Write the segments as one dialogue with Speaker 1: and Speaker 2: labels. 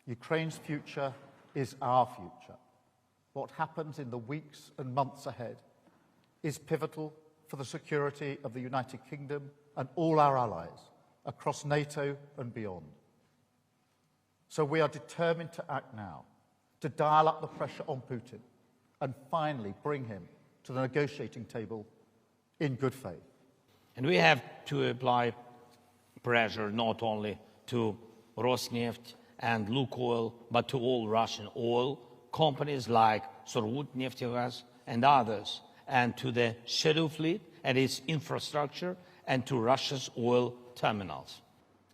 Speaker 1: Ukraine's future is our future. What happens in the weeks and months ahead is pivotal for the security of the United Kingdom and all our allies across NATO and beyond. So we are determined to act now, to dial up the pressure on Putin and finally bring him to the negotiating table in good faith.
Speaker 2: And we have to apply pressure not only to Rosneft and Lukoil, but to all Russian oil companies like Surgutneftegaz and others, and to the shadow fleet and its infrastructure, and to Russia's oil terminals.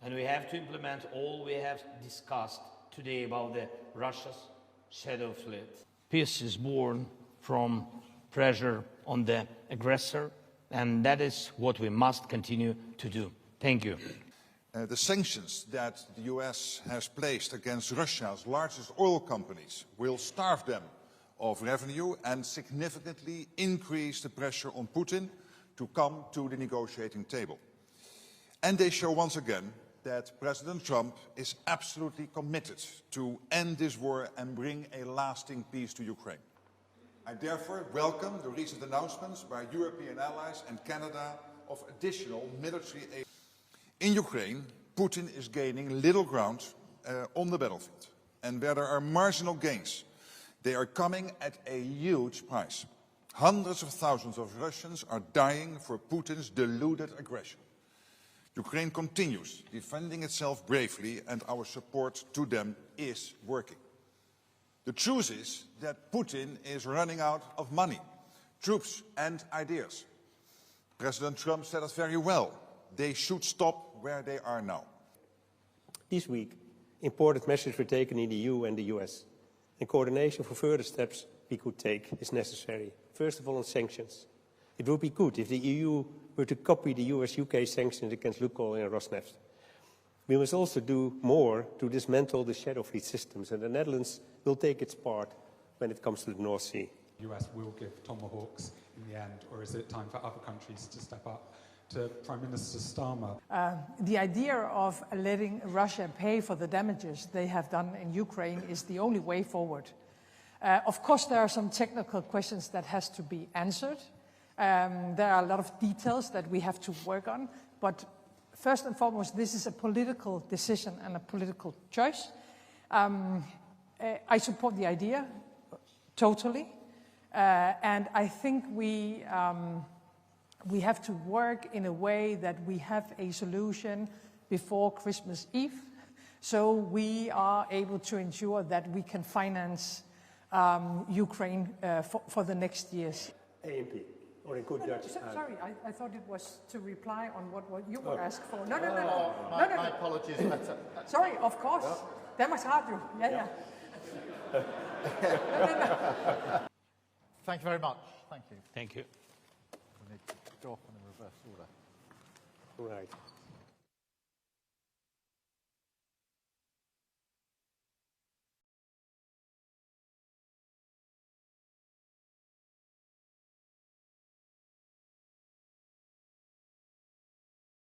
Speaker 2: And we have to implement all we have discussed today about the Russia's shadow fleet. Peace is born from pressure on the aggressor, and that is what we must continue to do. Thank you.
Speaker 3: The sanctions that the US has placed against Russia's largest oil companies will starve them of revenue and significantly increase the pressure on Putin to come to the negotiating table. And they show once again that President Trump is absolutely committed to end this war and bring a lasting peace to Ukraine. I therefore welcome the recent announcements by European allies and Canada of additional military aid. In Ukraine, Putin is gaining little ground on the battlefield. And where there are marginal gains, they are coming at a huge price. Hundreds of thousands of Russians are dying for Putin's deluded aggression. Ukraine continues defending itself bravely, and our support to them is working. The truth is that Putin is running out of money, troops and ideas. President Trump said it very well. They should stop where they are now.
Speaker 4: This week, important measures were taken in the EU and the US, and coordination for further steps we could take is necessary. First of all, on sanctions. It would be good if the EU were to copy the US-UK sanctions against Lukoil and Rosneft. We must also do more to dismantle the shadow fleet systems, and the Netherlands will take its part when it comes to the North Sea.
Speaker 5: The US will give tomahawks in the end, or is it time for other countries to step up? To Prime Minister Starmer.
Speaker 6: The idea of letting Russia pay for the damages they have done in Ukraine is the only way forward. Of course, there are some technical questions that has to be answered. There are a lot of details that we have to work on, but first and foremost, this is a political decision and a political choice. I support the idea totally, and I think we have to work in a way that we have a solution before Christmas Eve, so we are able to ensure that we can finance Ukraine for the next years.
Speaker 4: APT, or in good Dutch.
Speaker 6: Sorry, I thought it was to reply on what you were asked for. No.
Speaker 1: My apologies.
Speaker 6: Sorry, of course. Danmarks Radio. Yeah. No.
Speaker 1: Thank you very much. Thank you.
Speaker 2: Thank you.
Speaker 1: We need to go off in the reverse order.
Speaker 4: All right.